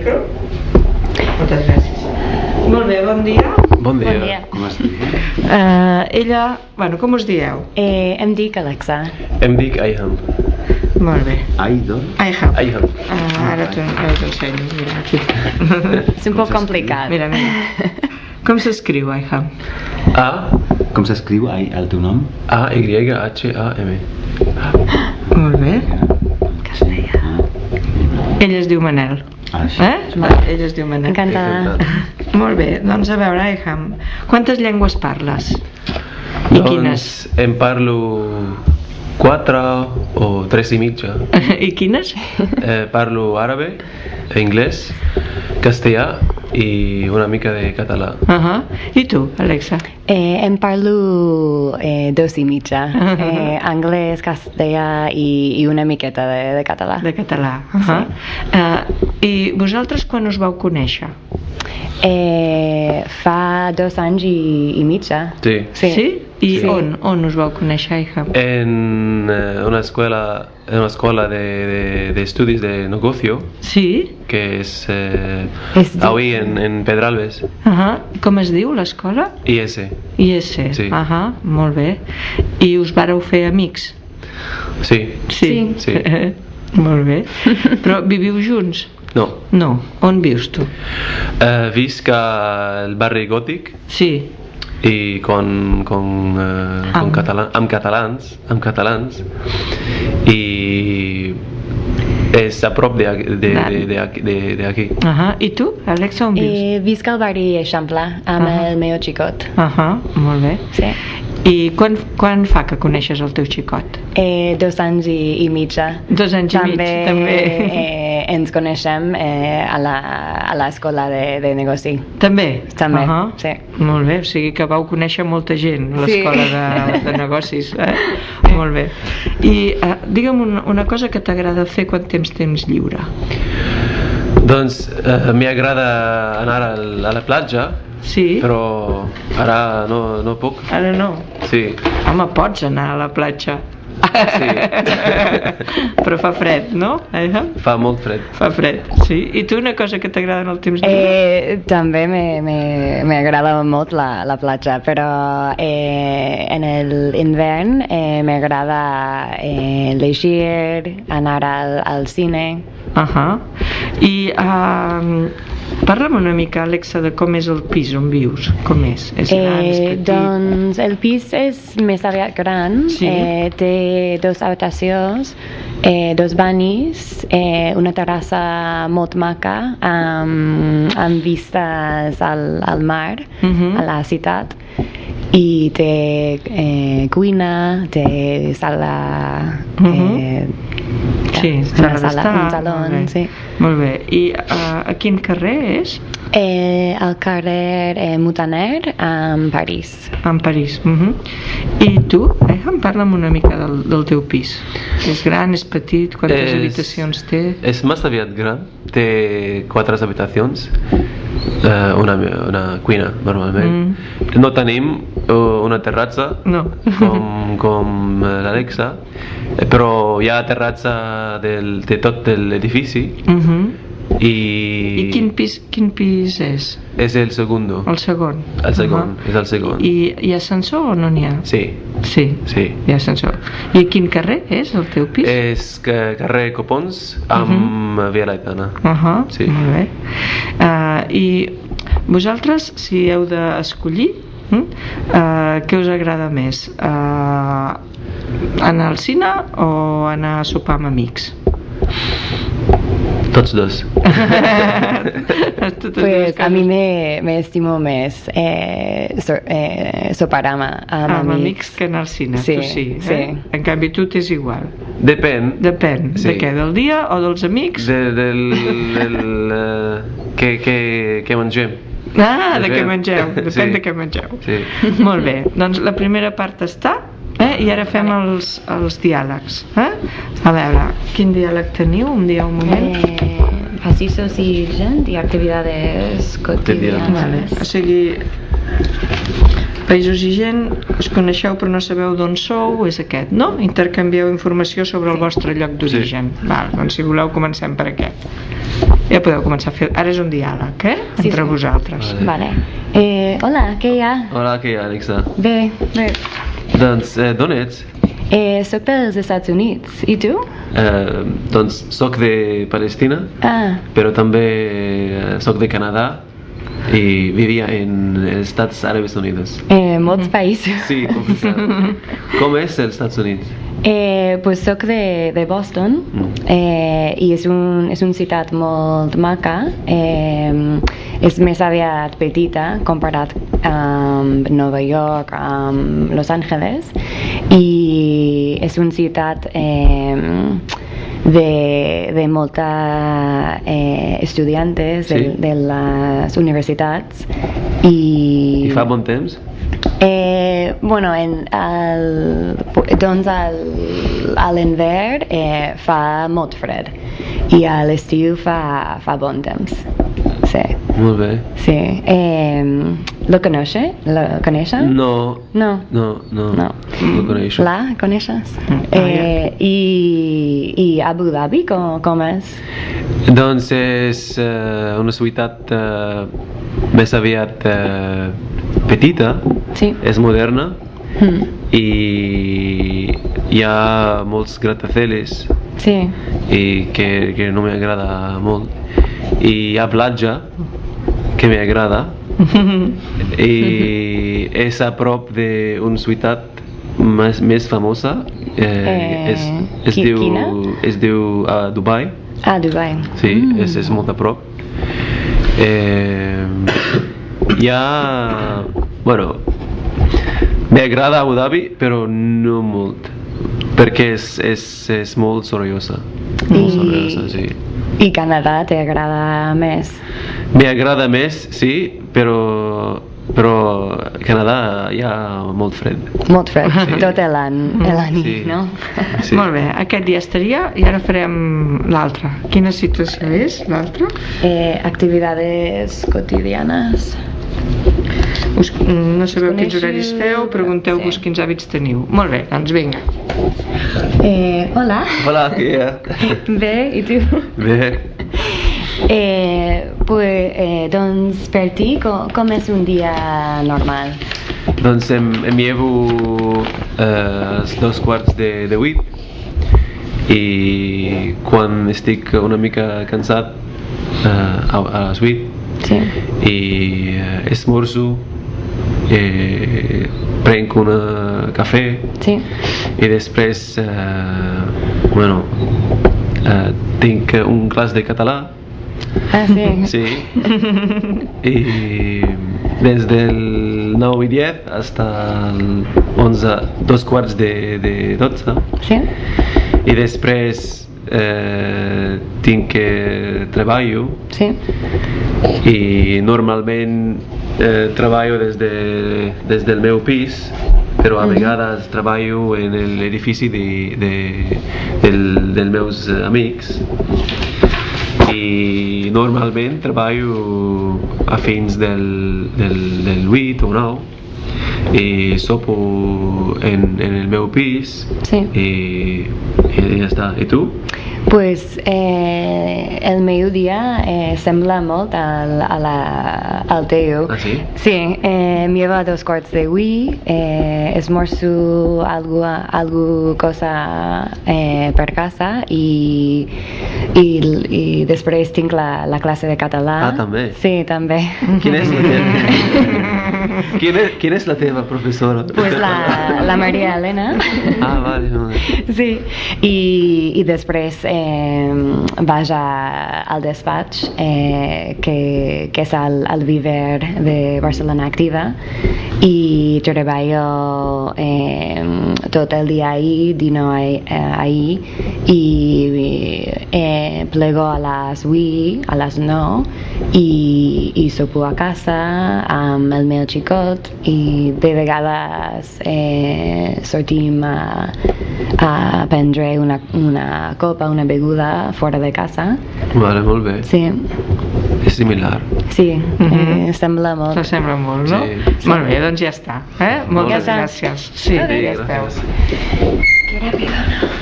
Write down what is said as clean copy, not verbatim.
micro. Moltes gràcies. Molt bé, bon dia. Bon dia. Bon dia. Com es diu? Ella, bueno, com us dieu? Em dic Alexa. Em dic Ayham. Molt bé. Aidon? Ayham. Ayham. Ara t'ensenyo, mira aquí. És un poc complicat. Mira, mira. Com s'escriu Ayham? Com s'escriu el teu nom? A-Y-H-A-M. Molt bé. Castellà. Ell es diu Manel. Així. Ell es diu Manel. Encantada. Molt bé, doncs a veure, Ayham, quantes llengües parles? I quines? Em parlo 4 o 3 i mitja. I quines? Parlo àrabe, anglès, castellà i una mica de català. I tu, Alexa? Em parlo 2 i mitja. Anglès, castellà i una miqueta de català. De català. I vosaltres quan us vau conèixer? Fa 2 anys i mitja. Sí. Sí? I Sí. on us vau conèixer, Ayham? En una escuela de estudios de negocio Sí? que es Es en Pedralbes. Com es diu l'escola? IS. IS. Sí. Molt bé. I us vareu fer amics? Sí. Sí. Sí. Molt bé. Però viviu junts? No. No. On vius tu? Visc al barri gòtic Sí. i amb catalans i és a prop d'aquí. I tu, Alexa, on vius? Visc al barri Eixample amb el meu xicot. Molt bé. Sí. I quan fa que coneixes el teu xicot? 2 anys i mitja. 2 anys i mig, també. També ens coneixem a l'escola de negoci. També? També, sí. Molt bé, o sigui que vau conèixer molta gent a l'escola de negocis. Molt bé. I digue'm una cosa que t'agrada fer quan tens temps lliure. Doncs m'agrada anar a la platja. Sí? Però ara no puc. Ara no? Sí. Home, pots anar a la platja. Sí. Però fa fred, no? Fa molt fred. Fa fred, sí. I tu una cosa que t'agrada en el temps lliure? També m'agrada molt la platja, però en l'hivern m'agrada llegir, anar al cine. I parla'm una mica, Alexa, de com és el pis on vius. Com és? És gran, és petit? Doncs el pis és més aviat gran. Sí? Té 2 habitacions, 2 banyes, una terrassa molt maca amb vistes al mar, a la ciutat, i té cuina, té sala, sí, una sala, un saló, sí. Molt bé. I a quin carrer és? Al carrer Mutaner, a París. En París. I tu, parla'm una mica del teu pis. És gran, és petit, quantes habitacions té? És més aviat gran, té 4 habitacions, una cuina normalment. No tenim una terratza com l'Alexa, però hi ha terratza de tot l'edifici. I quin pis és? És el segundo. El segon? El segon, és el segon. I hi ha ascensor o no n'hi ha? Sí. Sí, hi ha ascensor. I a quin carrer és el teu pis? És carrer Copons amb Via Laietana. Sí. Molt bé. I vosaltres, si heu d'escollir, què us agrada més? Anar al cine o anar a sopar amb amics? Tots dos. Pues a mi me estimo més sopar amb amics que anar al cine. Sí, tu sí. sí. En canvi tu t'és igual. Depèn. Sí. De què? Del dia o dels amics? Què mengem. De què mengeu. Depèn de què mengeu. Sí. Molt bé. Doncs la primera part està. I ara fem els diàlegs. A veure, quin diàleg teniu? Un moment. Pasillos y gent y actividades cotidianas. O sigui, Països i gent, us coneixeu però no sabeu d'on sou, és aquest, no? Intercanvieu informació sobre el vostre lloc d'origen. Val, doncs si voleu comencem per aquest. Ja podeu començar a fer... Ara és un diàleg, entre vosaltres. Vale. Hola, què hi ha? Hola, què hi ha, Alexa? Bé. Doncs, d'on ets? Soc dels Estats Units. I tu? Doncs soc de Palestina, però també soc de Canadà i vivia en els Estats Àrabs Units. Molts països. Sí, complicat. Com és els Estats Units? Pues soc de Boston i és una ciutat molt maca. És més aviat petita comparat amb Nova York, amb Los Angeles, i és una ciutat de molta estudiantes de les universitats I fa bon temps? Bueno, doncs a l'hivern fa molt fred i a l'estiu fa bon temps. Sí. Molt bé. Sí. ¿Lo conoce? ¿Lo conoce? No. No. No lo coneixo. La coneixes? I Abu Dhabi com és? Doncs és una ciutat més aviat petita, Sí. és moderna i hi ha molts grataceles Sí. i que no m'agrada molt, i hi ha platja que m'agrada i és a prop d'una ciutat més famosa, quina? es diu Dubai. Dubai. Sí, és molt a prop. Hi ha... Bueno, m'agrada Abu Dhabi, però no molt, perquè és molt sorollosa. Molt sorollosa, sí. I Canadà t'agrada més? M'agrada més, sí, però a Canadà hi ha molt fred. Molt fred, tot l'any, Sí. no? Sí. Molt bé, aquest ja estaria i ara farem l'altre. Quina situació és l'altre? Actividades quotidianes. No sabeu quins horaris feu, pregunteu-vos quins hàbits teniu. Molt bé, doncs vinga. Hola. Hola, què hi ha? Bé, i tu? Bé. Doncs per ti, com és un dia normal? Doncs em llevo als 7:15 i quan estic una mica cansat a les 8 Sí. i esmorzo, prenc un cafè Sí. i després tinc un clas de català. Sí. Sí. I des del 9 i 10 hasta el 11, 2:15 Sí. i després tinc treballo Sí. i normalment treballo des del meu pis, però a vegades treballo en l'edifici dels meus amics i normalment treballo a fins del 8 o 9 i sopo en el meu pis i ja està. I tu? Pues el meu dia sembla molt al teu. Ah, sí? Sí, em llevo a 2:15, esmorzo cosa per casa i després tinc la classe de català. Ah, també? Sí, també. Quina és la teva professora? Pues la Maria Elena. Ah, vale, vale. Sí, i després vaig al despatx que és al Viver de Barcelona Activa i treballo tot el dia ahí, dino ahí i plego a les 8, a les 9 i sopo a casa amb el meu xicot i de vegades sortim a prendre una copa, una beguda fora de casa. Vale, molt bé. Sí. És similar. Sí, sembla molt. S'assembla molt, no? Sí. Molt bé, doncs ja està. Moltes Ja està. gràcies. Sí, Adéu. ja esteu. Que ràpido.